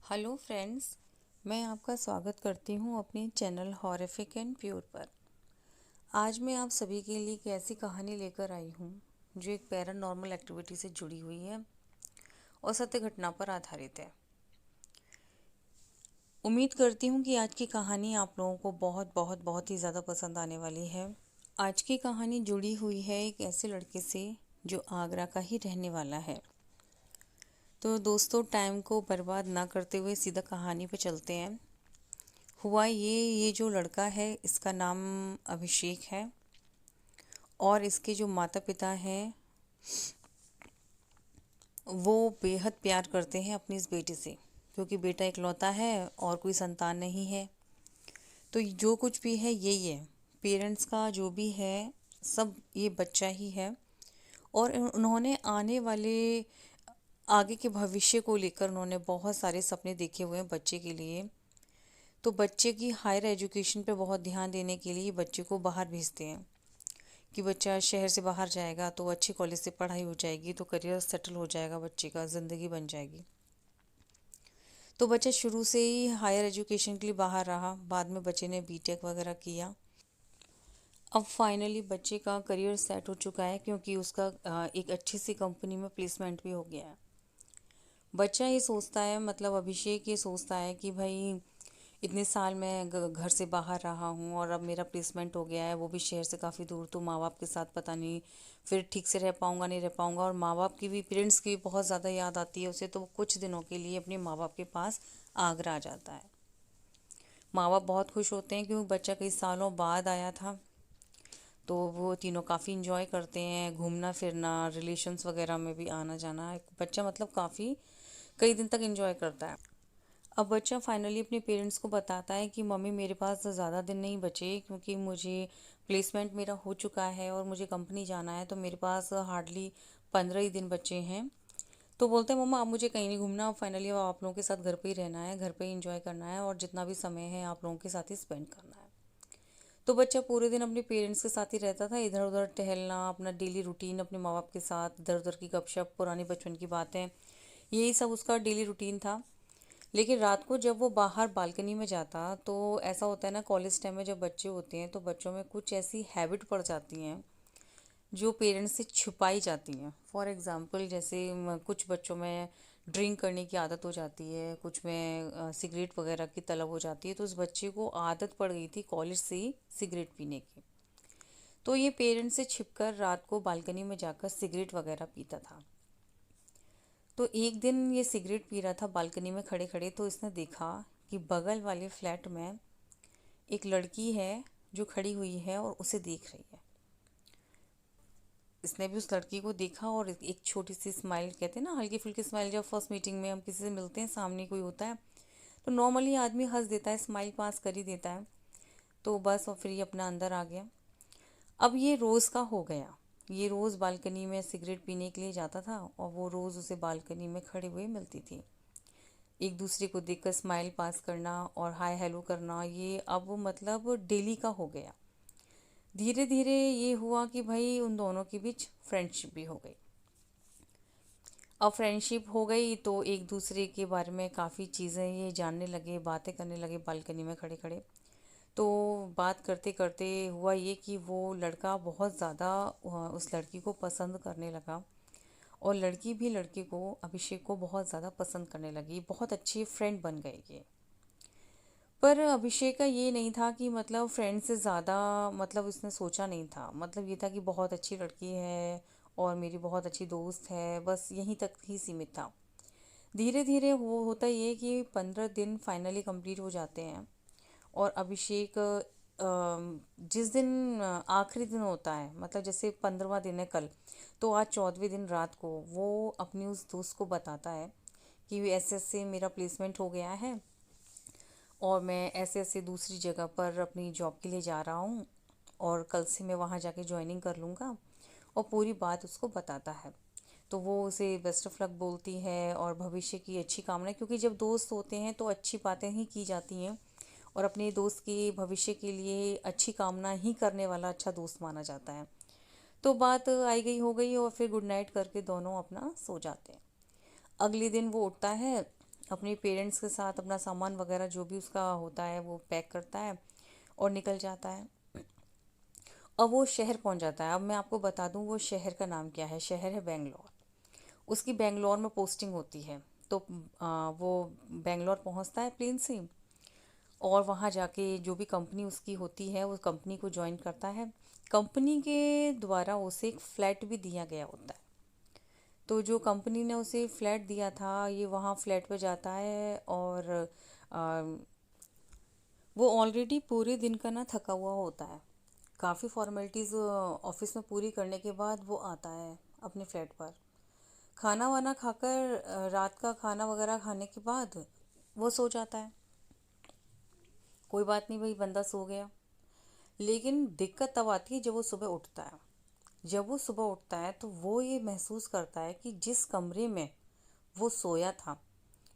Hello friends, मैं आपका स्वागत करती हूँ अपने चैनल हॉरिफिक एंड प्योर पर। आज मैं आप सभी के लिए एक ऐसी कहानी लेकर आई हूँ जो एक पैरानॉर्मल एक्टिविटी से जुड़ी हुई है और सत्य घटना पर आधारित है। उम्मीद करती हूँ कि आज की कहानी आप लोगों को बहुत बहुत बहुत ही ज़्यादा पसंद आने वाली है। आज की कहानी जुड़ी हुई है एक ऐसे लड़के से जो आगरा का ही रहने वाला है। तो दोस्तों, टाइम को बर्बाद ना करते हुए सीधा कहानी पे चलते हैं। हुआ ये जो लड़का है इसका नाम अभिषेक है और इसके जो माता पिता हैं वो बेहद प्यार करते हैं अपनी इस बेटी से, क्योंकि बेटा इकलौता है और कोई संतान नहीं है। तो जो कुछ भी है यही है, पेरेंट्स का जो भी है सब ये बच्चा ही है। और उन्होंने आने वाले आगे के भविष्य को लेकर उन्होंने बहुत सारे सपने देखे हुए हैं बच्चे के लिए। तो बच्चे की हायर एजुकेशन पे बहुत ध्यान देने के लिए बच्चे को बाहर भेजते हैं कि बच्चा शहर से बाहर जाएगा तो अच्छे कॉलेज से पढ़ाई हो जाएगी, तो करियर सेटल हो जाएगा, बच्चे का ज़िंदगी बन जाएगी। तो बच्चा शुरू से ही हायर एजुकेशन के लिए बाहर रहा। बाद में बच्चे ने बीटेक वगैरह किया। अब फाइनली बच्चे का करियर सेट हो चुका है, क्योंकि उसका एक अच्छी सी कंपनी में प्लेसमेंट भी हो गया है। बच्चा ये सोचता है, मतलब अभिषेक ये सोचता है कि भाई इतने साल मैं घर से बाहर रहा हूँ और अब मेरा प्लेसमेंट हो गया है, वो भी शहर से काफ़ी दूर। तो माँ बाप के साथ पता नहीं फिर ठीक से रह पाऊँगा नहीं रह पाऊँगा। और माँ बाप की भी, पेरेंट्स की भी बहुत ज़्यादा याद आती है उसे। तो वो कुछ दिनों के लिए अपने माँ बाप के पास आगरा आ जाता है। माँ बाप बहुत खुश होते हैं क्योंकि बच्चा कई सालों बाद आया था। तो वो तीनों काफ़ी इंजॉय करते हैं, घूमना फिरना, रिलेशंस वगैरह में भी आना जाना। बच्चा मतलब काफ़ी कई दिन तक इंजॉय करता है। अब बच्चा फाइनली अपने पेरेंट्स को बताता है कि मम्मी मेरे पास ज़्यादा दिन नहीं बचे, क्योंकि मुझे प्लेसमेंट मेरा हो चुका है और मुझे कंपनी जाना है। तो मेरे पास हार्डली 15 ही दिन बचे हैं। तो बोलते हैं मम्मा अब मुझे कहीं नहीं घूमना, फाइनली अब आप लोगों के साथ घर पे ही रहना है, घर पे ही इंजॉय करना है और जितना भी समय है आप लोगों के साथ ही स्पेंड करना है। तो बच्चा पूरे दिन अपने पेरेंट्स के साथ ही रहता था, इधर उधर टहलना, अपना डेली रूटीन अपने माँ बाप के साथ, इधर उधर की गपशप, पुरानी बचपन की बातें, यही सब उसका डेली रूटीन था। लेकिन रात को जब वो बाहर बालकनी में जाता तो ऐसा होता है ना, कॉलेज टाइम में जब बच्चे होते हैं तो बच्चों में कुछ ऐसी हैबिट पड़ जाती हैं जो पेरेंट्स से छुपाई जाती हैं। फॉर एग्ज़ाम्पल जैसे कुछ बच्चों में ड्रिंक करने की आदत हो जाती है, कुछ में सिगरेट वगैरह की तलब हो जाती है। तो उस बच्चे को आदत पड़ गई थी कॉलेज से ही सिगरेट पीने की। तो ये पेरेंट्स से छिपकर रात को बालकनी में जाकर सिगरेट वगैरह पीता था। तो एक दिन ये सिगरेट पी रहा था बालकनी में खड़े खड़े, तो इसने देखा कि बगल वाले फ्लैट में एक लड़की है जो खड़ी हुई है और उसे देख रही है। इसने भी उस लड़की को देखा और एक छोटी सी स्माइल, कहते हैं ना हल्की फुल्की स्माइल, जब फर्स्ट मीटिंग में हम किसी से मिलते हैं, सामने कोई होता है तो नॉर्मली आदमी हंस देता है, स्माइल पास कर ही देता है। तो बस, और फिर ये अपना अंदर आ गया। अब ये रोज़ का हो गया, ये रोज़ बालकनी में सिगरेट पीने के लिए जाता था और वो रोज़ उसे बालकनी में खड़े हुए मिलती थी। एक दूसरे को देखकर स्माइल पास करना और हाय हेलो करना, ये अब मतलब डेली का हो गया। धीरे धीरे ये हुआ कि भाई उन दोनों के बीच फ्रेंडशिप भी हो गई। अब फ्रेंडशिप हो गई तो एक दूसरे के बारे में काफ़ी चीज़ें ये जानने लगे, बातें करने लगे बालकनी में खड़े खड़े। तो बात करते करते हुआ ये कि वो लड़का बहुत ज़्यादा उस लड़की को पसंद करने लगा और लड़की भी लड़के को, अभिषेक को बहुत ज़्यादा पसंद करने लगी। बहुत अच्छे फ्रेंड बन गए ये। पर अभिषेक का ये नहीं था कि मतलब फ्रेंड से ज़्यादा, मतलब उसने सोचा नहीं था, मतलब ये था कि बहुत अच्छी लड़की है और मेरी बहुत अच्छी दोस्त है, बस यहीं तक ही सीमित था। धीरे धीरे वो होता ये कि 15 दिन फाइनली कंप्लीट हो जाते हैं और अभिषेक जिस दिन आखिरी दिन होता है, मतलब जैसे 15वां दिन है कल, तो आज 14वें दिन रात को वो अपनी उस दोस्त को बताता है कि ऐसे ऐसे मेरा प्लेसमेंट हो गया है और मैं ऐसे ऐसे दूसरी जगह पर अपनी जॉब के लिए जा रहा हूँ और कल से मैं वहाँ जाके ज्वाइनिंग कर लूँगा। और पूरी बात उसको बताता है। तो वो उसे बेस्ट ऑफ लक बोलती है और भविष्य की अच्छी कामना, क्योंकि जब दोस्त होते हैं तो अच्छी बातें ही की जाती हैं और अपने दोस्त के भविष्य के लिए अच्छी कामना ही करने वाला अच्छा दोस्त माना जाता है। तो बात आई गई हो गई और फिर गुड नाइट करके दोनों अपना सो जाते हैं। अगले दिन वो उठता है अपने पेरेंट्स के साथ अपना सामान वगैरह जो भी उसका होता है वो पैक करता है और निकल जाता है। अब वो शहर पहुंच जाता है। अब मैं आपको बता दूं वो शहर का नाम क्या है। शहर है बेंगलोर। उसकी बेंगलोर में पोस्टिंग होती है। तो वो बेंगलोर पहुंचता है प्लेन से और वहाँ जाके जो भी कंपनी उसकी होती है वो कंपनी को ज्वाइन करता है। कंपनी के द्वारा उसे एक फ्लैट भी दिया गया होता है। तो जो कंपनी ने उसे फ्लैट दिया था ये वहाँ फ्लैट पे जाता है और आ, वो ऑलरेडी पूरे दिन का ना थका हुआ होता है। काफ़ी फॉर्मेलिटीज़ ऑफिस में पूरी करने के बाद वो आता है अपने फ्लैट पर। खाना वाना खाकर रात का खाना वगैरह खाने के बाद वो सो जाता है। कोई बात नहीं भाई, बंदा सो गया। लेकिन दिक्कत तब आती है जब वो सुबह उठता है। जब वो सुबह उठता है तो वो ये महसूस करता है कि जिस कमरे में वो सोया था,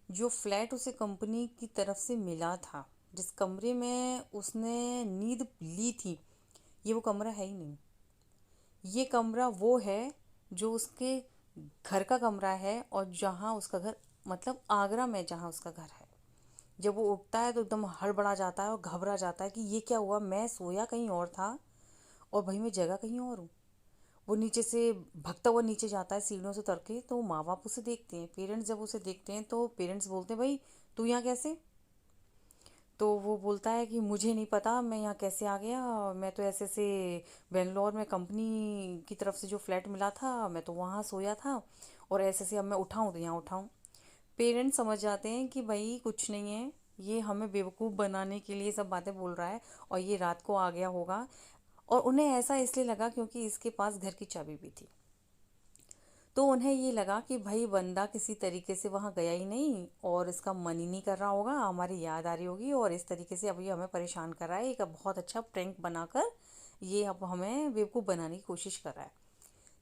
जो फ्लैट उसे कंपनी की तरफ से मिला था, जिस कमरे में उसने नींद ली थी, ये वो कमरा है ही नहीं। ये कमरा वो है जो उसके घर का कमरा है और जहाँ उसका घर, मतलब आगरा में जहाँ उसका घर है। जब वो उठता है तो एकदम हड़बड़ा जाता है और घबरा जाता है कि ये क्या हुआ, मैं सोया कहीं और था और भाई मैं जगह कहीं और हूँ। वो नीचे से भागता हुआ नीचे जाता है सीढ़ियों से उतर के। तो माँ बाप उसे देखते हैं, पेरेंट्स जब उसे देखते हैं तो पेरेंट्स बोलते हैं भाई तू यहाँ कैसे। तो वो बोलता है कि मुझे नहीं पता मैं यहाँ कैसे आ गया, मैं तो ऐसे से बेंगलोर में कंपनी की तरफ से जो फ्लैट मिला था मैं तो वहाँ सोया था और ऐसे से अब मैं उठाऊँ तो यहाँ उठाऊँ। पेरेंट्स समझ जाते हैं कि भाई कुछ नहीं है, ये हमें बेवकूफ़ बनाने के लिए सब बातें बोल रहा है और ये रात को आ गया होगा। और उन्हें ऐसा इसलिए लगा क्योंकि इसके पास घर की चाबी भी थी। तो उन्हें ये लगा कि भाई बंदा किसी तरीके से वहाँ गया ही नहीं और इसका मन ही नहीं कर रहा होगा, हमारी याद आ रही होगी और इस तरीके से अब ये हमें परेशान कर रहा है। एक बहुत अच्छा प्रैंक बनाकर ये अब हमें बेवकूफ़ बनाने की कोशिश कर रहा है।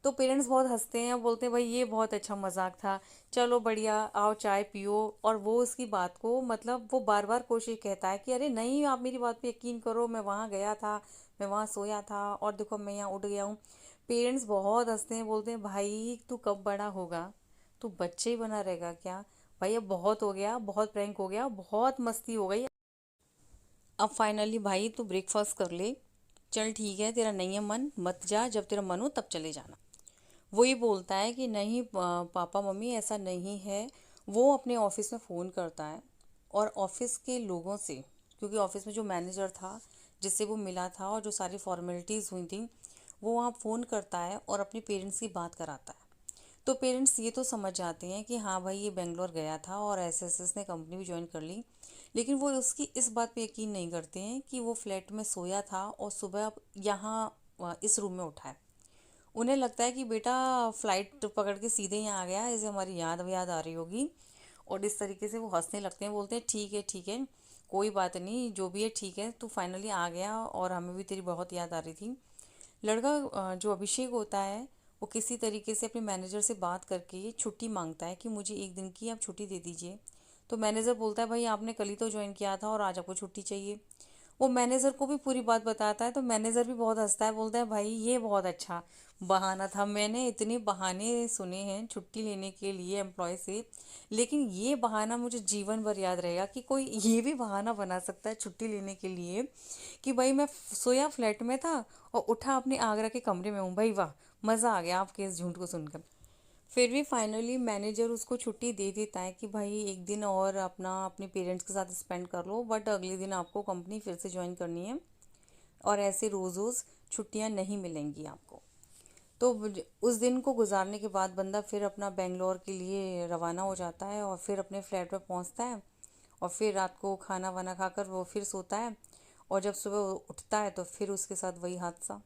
तो पेरेंट्स बहुत हंसते हैं और बोलते हैं भाई ये बहुत अच्छा मजाक था, चलो बढ़िया आओ चाय पियो। और वो उसकी बात को, मतलब वो बार बार कोशिश कहता है कि अरे नहीं आप मेरी बात पे यकीन करो, मैं वहाँ गया था, मैं वहाँ सोया था और देखो मैं यहाँ उठ गया हूँ। पेरेंट्स बहुत हंसते हैं, बोलते हैं भाई तू कब बड़ा होगा, तू बच्चे ही बना रहेगा क्या। भाई अब बहुत हो गया, बहुत प्रैंक हो गया, बहुत मस्ती हो गई। अब फाइनली भाई तू ब्रेकफास्ट कर ले, चल ठीक है तेरा नहीं है मन मत जा, जब तेरा मन हो तब चले जाना। वो ये बोलता है कि नहीं पापा मम्मी ऐसा नहीं है। वो अपने ऑफिस में फ़ोन करता है और ऑफिस के लोगों से, क्योंकि ऑफिस में जो मैनेजर था जिससे वो मिला था और जो सारी फॉर्मेलिटीज़ हुई थी, वो वहाँ फ़ोन करता है और अपने पेरेंट्स की बात कराता है। तो पेरेंट्स ये तो समझ जाते हैं कि हाँ भाई ये बेंगलोर गया था और ऐसे ऐसे इसने कंपनी भी ज्वाइन कर ली। लेकिन वो उसकी इस बात पे यकीन नहीं करते हैं कि वो फ्लैट में सोया था और सुबह अब यहाँ इस रूम में उठा है। उन्हें लगता है कि बेटा फ्लाइट पकड़ के सीधे यहाँ आ गया, इसे हमारी याद आ रही होगी। और इस तरीके से वो हंसने लगते हैं, बोलते हैं ठीक है कोई बात नहीं, जो भी है ठीक है, तू फाइनली आ गया और हमें भी तेरी बहुत याद आ रही थी। लड़का जो अभिषेक होता है वो किसी तरीके से अपने मैनेजर से बात करके छुट्टी मांगता है कि मुझे एक दिन की आप छुट्टी दे दीजिए। तो मैनेजर बोलता है भाई आपने कल ही तो ज्वाइन किया था और आज आपको छुट्टी चाहिए। वो मैनेजर को भी पूरी बात बताता है तो मैनेजर भी बहुत हंसता है, बोलता है भाई ये बहुत अच्छा बहाना था, मैंने इतने बहाने सुने हैं छुट्टी लेने के लिए एम्प्लॉय से, लेकिन ये बहाना मुझे जीवन भर याद रहेगा कि कोई ये भी बहाना बना सकता है छुट्टी लेने के लिए कि भाई मैं सोया फ्लैट में था और उठा अपने आगरा के कमरे में हूँ। भाई वाह, मज़ा आ गया आपके इस झूठ को सुनकर। फिर भी फाइनली मैनेजर उसको छुट्टी दे देता है कि भाई एक दिन और अपना अपने पेरेंट्स के साथ स्पेंड कर लो, बट अगले दिन आपको कंपनी फिर से ज्वाइन करनी है और ऐसे रोज़ रोज़ छुट्टियां नहीं मिलेंगी आपको। तो उस दिन को गुजारने के बाद बंदा फिर अपना बेंगलोर के लिए रवाना हो जाता है और फिर अपने फ्लैट पर पहुंचता है और फिर रात को खाना वाना खाकर वो फिर सोता है। और जब सुबह उठता है तो फिर उसके साथ वही हादसा,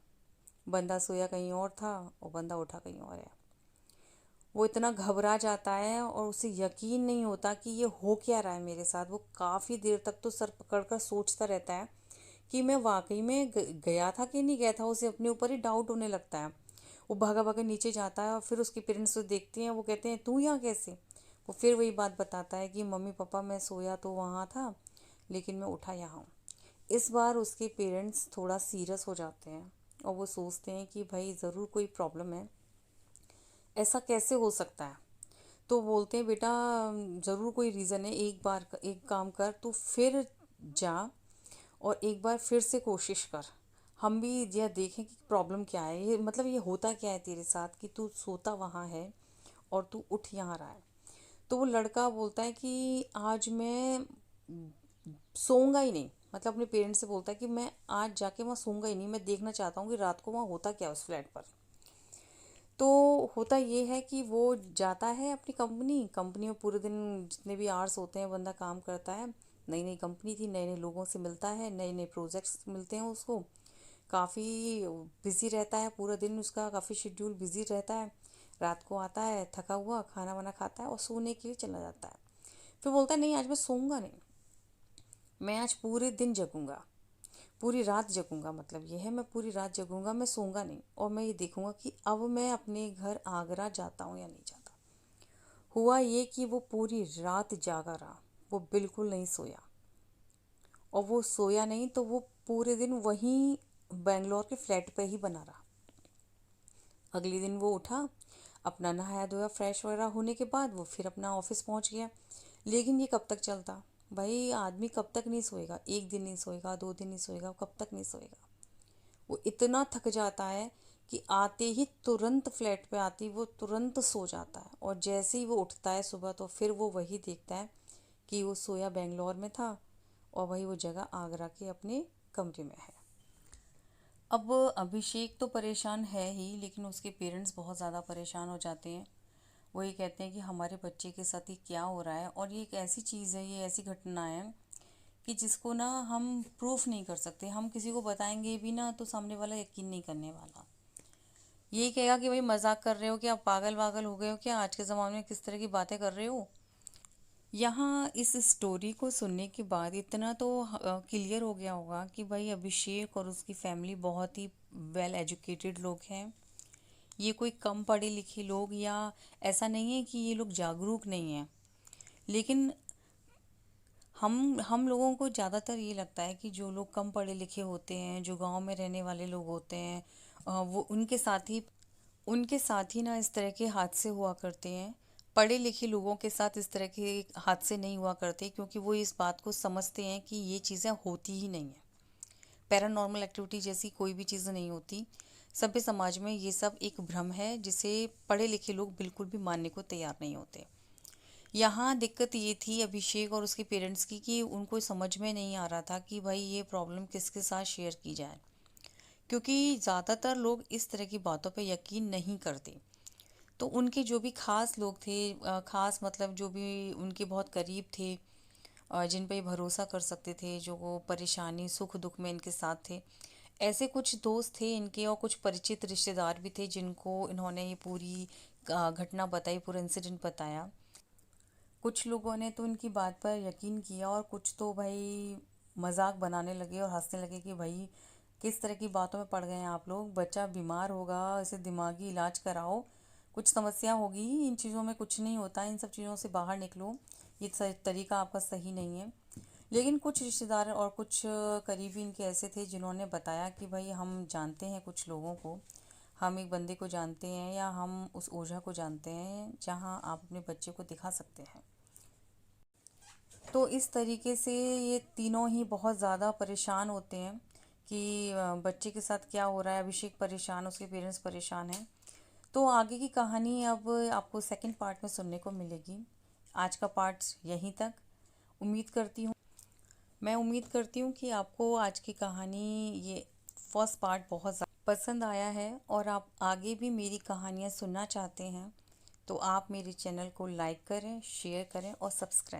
बंदा सोया कहीं और था और बंदा उठा कहीं और है। वो इतना घबरा जाता है और उसे यकीन नहीं होता कि ये हो क्या रहा है मेरे साथ। वो काफ़ी देर तक तो सर पकड़कर सोचता रहता है कि मैं वाकई में गया था कि नहीं गया था। उसे अपने ऊपर ही डाउट होने लगता है। वो भागा भागा नीचे जाता है और फिर उसके पेरेंट्स उसे देखते हैं, वो कहते हैं तू यहाँ कैसे। वो फिर वही बात बताता है कि मम्मी पापा मैं सोया तो वहाँ था लेकिन मैं उठा यहाँ हूँ। इस बार उसके पेरेंट्स थोड़ा सीरियस हो जाते हैं और वो सोचते हैं कि भाई ज़रूर कोई प्रॉब्लम है, ऐसा कैसे हो सकता है। तो बोलते हैं बेटा ज़रूर कोई रीज़न है, एक बार एक काम कर, तू फिर जा और एक बार फिर से कोशिश कर, हम भी यह देखें कि प्रॉब्लम क्या है, ये मतलब ये होता क्या है तेरे साथ कि तू सोता वहाँ है और तू उठ यहाँ रहा है। तो वो लड़का बोलता है कि आज मैं सोऊंगा ही नहीं, मतलब अपने पेरेंट्स से बोलता है कि मैं आज जाके वहाँ सोऊंगा ही नहीं, मैं देखना चाहता हूँ कि रात को वहाँ होता क्या है उस फ्लैट पर। तो होता ये है कि वो जाता है अपनी कंपनी में पूरे दिन जितने भी आवर्स होते हैं बंदा काम करता है। नई नई कंपनी थी, नए नए लोगों से मिलता है, नए नए प्रोजेक्ट्स मिलते हैं उसको। काफ़ी बिज़ी रहता है पूरा दिन, उसका काफ़ी शेड्यूल बिज़ी रहता है। रात को आता है थका हुआ, खाना वाना खाता है और सोने के लिए चला जाता है। फिर बोलता है नहीं आज मैं सोऊंगा नहीं, मैं आज पूरे दिन जगूंगा, पूरी रात जगूंगा, मतलब ये है मैं पूरी रात जगूंगा, मैं सोऊंगा नहीं और मैं ये देखूंगा कि अब मैं अपने घर आगरा जाता हूँ या नहीं जाता। हुआ ये कि वो पूरी रात जागा रहा, वो बिल्कुल नहीं सोया, और वो सोया नहीं तो वो पूरे दिन वहीं बेंगलोर के फ्लैट पे ही बना रहा। अगले दिन वो उठा, अपना नहाया धोया फ्रेश वगैरह होने के बाद वो फिर अपना ऑफिस पहुंच गया। लेकिन ये कब तक चलता भाई, आदमी कब तक नहीं सोएगा, एक दिन नहीं सोएगा, दो दिन नहीं सोएगा, कब तक नहीं सोएगा। वो इतना थक जाता है कि आते ही तुरंत फ्लैट पे आती वो तुरंत सो जाता है, और जैसे ही वो उठता है सुबह तो फिर वो वही देखता है कि वो सोया बेंगलोर में था और वही वो जगह आगरा के अपने कमरे में है। अब अभिषेक तो परेशान है ही, लेकिन उसके पेरेंट्स बहुत ज़्यादा परेशान हो जाते हैं। वो ये कहते हैं कि हमारे बच्चे के साथ ये क्या हो रहा है, और ये एक ऐसी चीज़ है, ये ऐसी घटना है कि जिसको ना हम प्रूफ नहीं कर सकते, हम किसी को बताएंगे भी ना तो सामने वाला यकीन नहीं करने वाला। ये कहेगा कि भाई मजाक कर रहे हो क्या, पागल वागल हो गए हो क्या, आज के ज़माने में किस तरह की बातें कर रहे हो। यहाँ इस स्टोरी को सुनने के बाद इतना तो क्लियर हो गया होगा कि भाई अभिषेक और उसकी फैमिली बहुत ही वेल एजुकेटेड लोग हैं। ये कोई कम पढ़े लिखे लोग, या ऐसा नहीं है कि ये लोग जागरूक नहीं हैं, लेकिन हम लोगों को ज़्यादातर ये लगता है कि जो लोग कम पढ़े लिखे होते हैं, जो गांव में रहने वाले लोग होते हैं, वो उनके साथ ही ना इस तरह के हादसे हुआ करते हैं। पढ़े लिखे लोगों के साथ इस तरह के हादसे नहीं हुआ करते, क्योंकि वो इस बात को समझते हैं कि ये चीज़ें होती ही नहीं हैं। पैरानॉर्मल एक्टिविटी जैसी कोई भी चीज़ नहीं होती। सभ्य समाज में ये सब एक भ्रम है जिसे पढ़े लिखे लोग बिल्कुल भी मानने को तैयार नहीं होते। यहाँ दिक्कत ये थी अभिषेक और उसके पेरेंट्स की कि उनको समझ में नहीं आ रहा था कि भाई ये प्रॉब्लम किसके साथ शेयर की जाए, क्योंकि ज़्यादातर लोग इस तरह की बातों पे यकीन नहीं करते। तो उनके जो भी खास लोग थे, खास मतलब जो भी उनके बहुत करीब थे, जिन पे भरोसा कर सकते थे, जो वो परेशानी सुख दुख में इनके साथ थे, ऐसे कुछ दोस्त थे इनके और कुछ परिचित रिश्तेदार भी थे जिनको इन्होंने ये पूरी घटना बताई, पूरा इंसिडेंट बताया। कुछ लोगों ने तो इनकी बात पर यकीन किया और कुछ तो भाई मजाक बनाने लगे और हंसने लगे कि भाई किस तरह की बातों में पड़ गए हैं आप लोग, बच्चा बीमार होगा, इसे दिमागी इलाज कराओ, कुछ समस्या होगी, इन चीज़ों में कुछ नहीं होता, इन सब चीज़ों से बाहर निकलो, ये तरीका आपका सही नहीं है। लेकिन कुछ रिश्तेदार और कुछ करीबी इनके ऐसे थे जिन्होंने बताया कि भाई हम जानते हैं कुछ लोगों को, हम एक बंदे को जानते हैं या हम उस ओझा को जानते हैं जहां आप अपने बच्चे को दिखा सकते हैं। तो इस तरीके से ये तीनों ही बहुत ज़्यादा परेशान होते हैं कि बच्चे के साथ क्या हो रहा है। अभिषेक परेशान, उसके पेरेंट्स परेशान हैं। तो आगे की कहानी अब आपको सेकंड पार्ट में सुनने को मिलेगी। आज का पार्ट यहीं तक। उम्मीद करती हूँ मैं उम्मीद करती हूँ कि आपको आज की कहानी, ये फर्स्ट पार्ट बहुत ज़्यादा पसंद आया है और आप आगे भी मेरी कहानियाँ सुनना चाहते हैं। तो आप मेरे चैनल को लाइक करें, शेयर करें और सब्सक्राइब